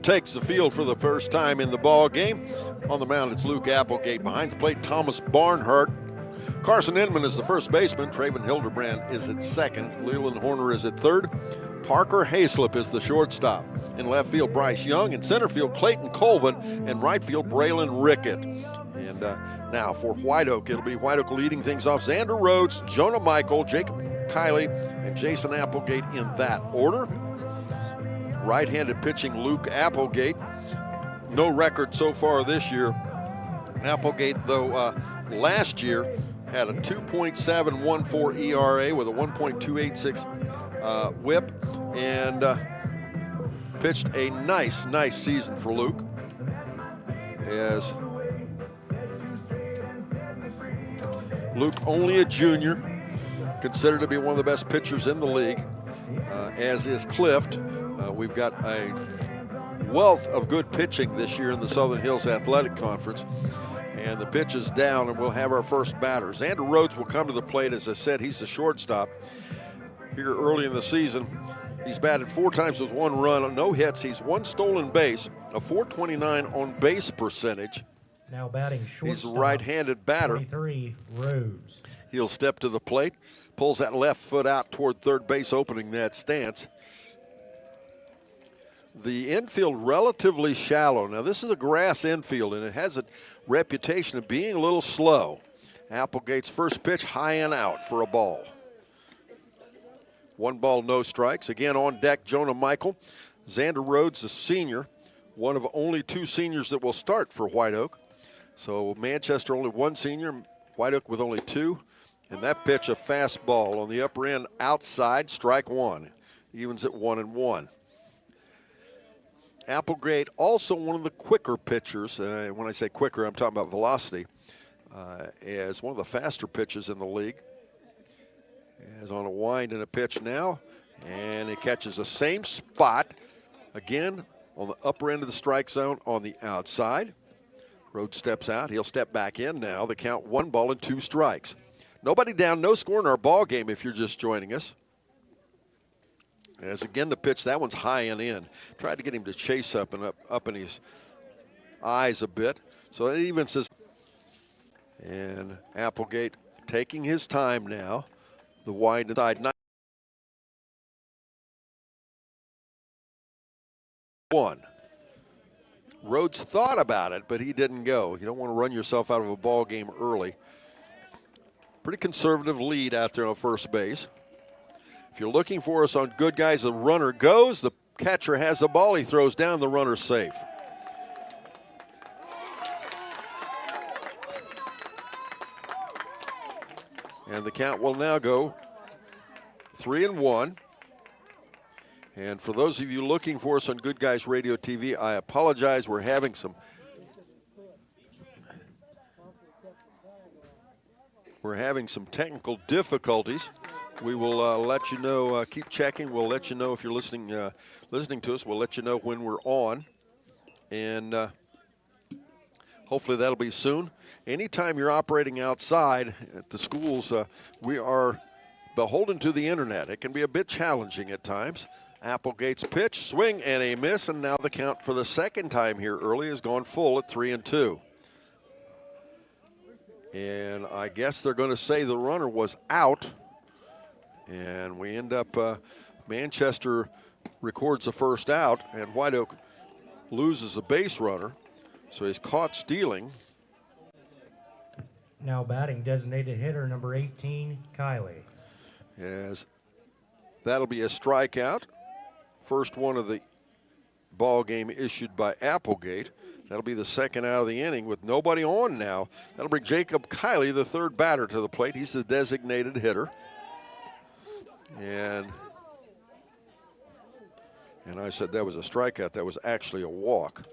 takes the field for the first time in the ball game. On the mound, it's Luke Applegate. Behind the plate, Thomas Barnhart. Carson Inman is the first baseman. Traven Hildebrand is at second. Leland Horner is at third. Parker Hayslip is the shortstop. In left field, Bryce Young. In center field, Clayton Colvin. And right field, Braylon Rickett. And now for Whiteoak, it'll be Whiteoak leading things off. Xander Rhodes, Jonah Michael, Jacob Kiley, and Jason Applegate in that order. Right-handed pitching, Luke Applegate. No record so far this year. Applegate, though, last year had a 2.714 ERA with a 1.286 whip, and pitched a nice season for Luke. As Luke, only a junior, considered to be one of the best pitchers in the league, as is Clift. We've got a wealth of good pitching this year in the Southern Hills Athletic Conference. And the pitch is down, and we'll have our first batter. Xander Rhodes will come to the plate. As I said, he's the shortstop. Here early in the season, he's batted 4 times with 1 run, no hits. He's 1 stolen base, a .429 on base percentage. Now batting shortstop. He's a right-handed batter. 23, Rhodes. He'll step to the plate, pulls that left foot out toward third base, opening that stance. The infield relatively shallow. Now, this is a grass infield, and it has a reputation of being a little slow. Applegate's first pitch, high and out for a ball. 1 ball, no strikes. Again on deck, Jonah Michael. Xander Rhodes, a senior, one of only 2 seniors that will start for Whiteoak. So Manchester only 1 senior, Whiteoak with only 2. And that pitch, a fastball on the upper end, outside, strike 1. Evens at 1-1. Applegate, also one of the quicker pitchers. When I say quicker, I'm talking about velocity. As one of the faster pitches in the league. As on a wind and a pitch now. And it catches the same spot. Again, on the upper end of the strike zone on the outside. Rhodes steps out. He'll step back in now. The count 1 ball and 2 strikes. Nobody down, no score in our ball game if you're just joining us. As again the pitch, that one's high and in. Tried to get him to chase up in his eyes a bit. So it even says, and Applegate taking his time now. The wide side 1. Rhodes thought about it, but he didn't go. You don't want to run yourself out of a ball game early. Pretty conservative lead out there on first base. If you're looking for us on Good Guys, the runner goes, the catcher has the ball, he throws down, the runner's safe. And the count will now go 3-1. And for those of you looking for us on Good Guys Radio TV, I apologize, we're having some technical difficulties. We will let you know, keep checking. We'll let you know if you're listening to us. We'll let you know when we're on. And hopefully that'll be soon. Anytime you're operating outside at the schools, we are beholden to the internet. It can be a bit challenging at times. Applegate's pitch, swing and a miss, and now the count for the second time here early has gone full at 3-2. And I guess they're going to say the runner was out. And we end up, Manchester records the first out, and Whiteoak loses a base runner. So he's caught stealing. Now batting designated hitter number 18, Kiley. As that'll be a strikeout. First one of the ball game issued by Applegate. That'll be the second out of the inning with nobody on now. That'll bring Jacob Kiley, the third batter, to the plate. He's the designated hitter. And I said that was a strikeout. That was actually a walk.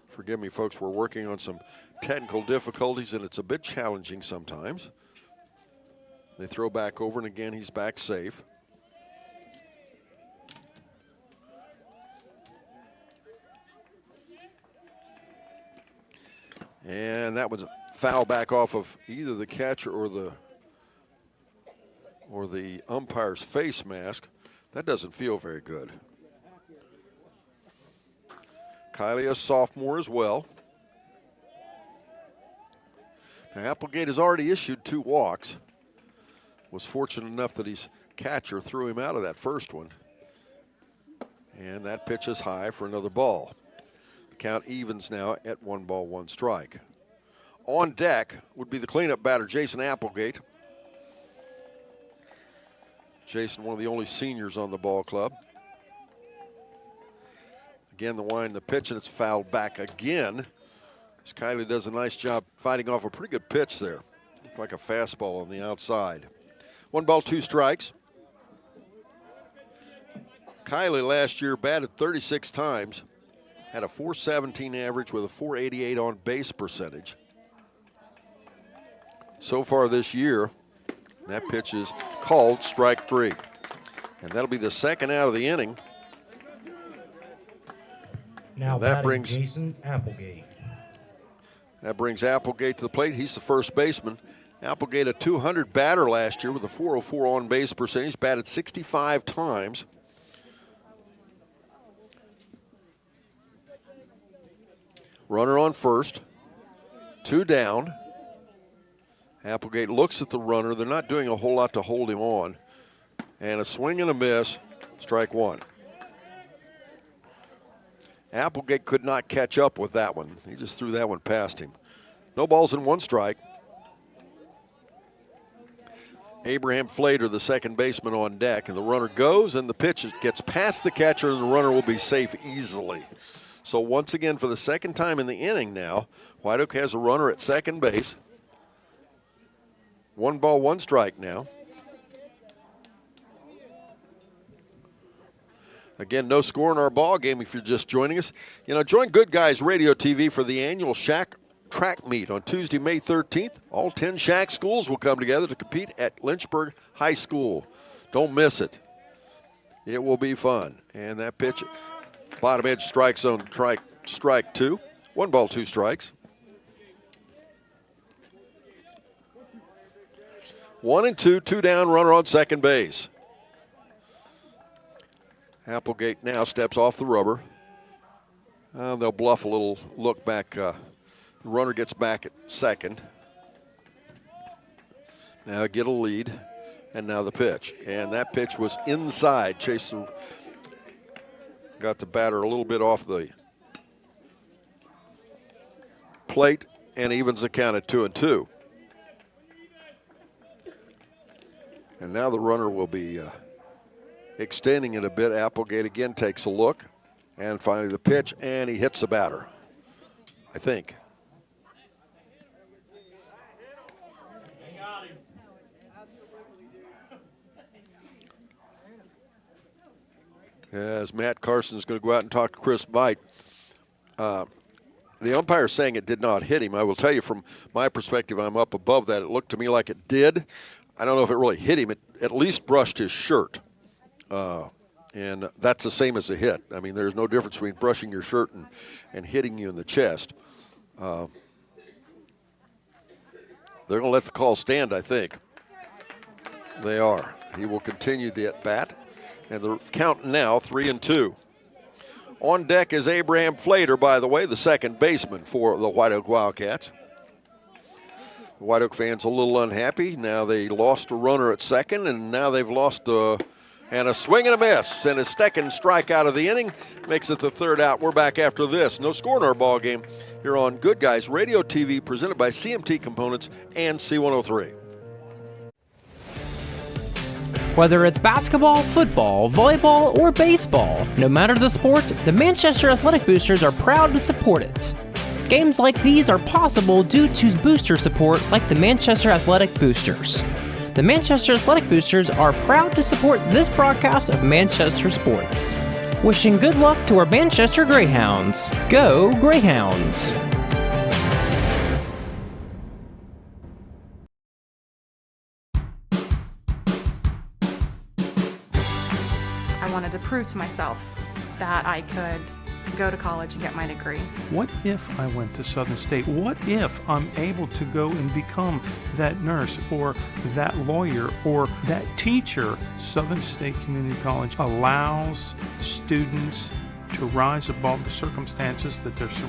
Forgive me, folks. We're working on some technical difficulties, and it's a bit challenging sometimes. They throw back over, and again, he's back safe. And that was a foul back off of either the catcher or the umpire's face mask. That doesn't feel very good. Kylie, a sophomore as well. Now, Applegate has already issued 2 walks. Was fortunate enough that his catcher threw him out of that first one. And that pitch is high for another ball. The count evens now at 1 ball, 1 strike. On deck would be the cleanup batter, Jason Applegate. Jason, one of the only seniors on the ball club. Again, the wind, the pitch, and it's fouled back again. As Kylie does a nice job fighting off a pretty good pitch there. Looked like a fastball on the outside. 1 ball, 2 strikes. Kylie last year batted 36 times, had a .417 average with a .488 on base percentage. So far this year, that pitch is called strike 3. And that'll be the second out of the inning. Now that brings Jason Applegate. That brings Applegate to the plate. He's the first baseman. Applegate, a .200 batter last year with a .404 on base percentage, batted 65 times. Runner on first, 2 down. Applegate looks at the runner. They're not doing a whole lot to hold him on. And a swing and a miss, strike 1. Applegate could not catch up with that one. He just threw that one past him. No balls and 1 strike. Abraham Flater, the second baseman, on deck, and the runner goes, and the pitch gets past the catcher, and the runner will be safe easily. So once again, for the second time in the inning now, Whiteoak has a runner at second base. 1 ball, 1 strike now. Again, no score in our ball game if you're just joining us. You know, join Good Guys Radio TV for the annual SHAC track meet on Tuesday, May 13th. All 10 SHAC schools will come together to compete at Lynchburg High School. Don't miss it. It will be fun. And that pitch, bottom edge strike zone, strike 2. 1 ball, 2 strikes. 1 and 2, 2 down, runner on second base. Applegate now steps off the rubber. They'll bluff a little look back. The runner gets back at second. Now get a lead, and now the pitch. And that pitch was inside. Chaser got the batter a little bit off the plate and evens the count at 2 and 2. And now the runner will be extending it a bit. Applegate again takes a look, and finally the pitch, and he hits the batter, I think. As Matt Carson is going to go out and talk to Chris Veit. The umpire is saying it did not hit him. I will tell you from my perspective, I'm up above that. It looked to me like it did. I don't know if it really hit him. It at least brushed his shirt. And that's the same as a hit. I mean, there's no difference between brushing your shirt and hitting you in the chest. They're going to let the call stand, I think. They are. He will continue the at-bat. And the count now 3 and 2. On deck is Abraham Flater, by the way, the second baseman for the Whiteoak Wildcats. The Whiteoak fans a little unhappy. Now they lost a runner at second, and now they've lost and a swing and a miss. And his second strikeout of the inning makes it the third out. We're back after this. No score in our ball game here on Good Guys Radio TV, presented by CMT Components and C103. Whether it's basketball, football, volleyball, or baseball, no matter the sport, the Manchester Athletic Boosters are proud to support it. Games like these are possible due to booster support like the Manchester Athletic Boosters. The Manchester Athletic Boosters are proud to support this broadcast of Manchester sports. Wishing good luck to our Manchester Greyhounds. Go Greyhounds! I wanted to prove to myself that I could go to college and get my degree. What if I went to Southern State? What if I'm able to go and become that nurse or that lawyer or that teacher? Southern State Community College allows students to rise above the circumstances that they're surrounded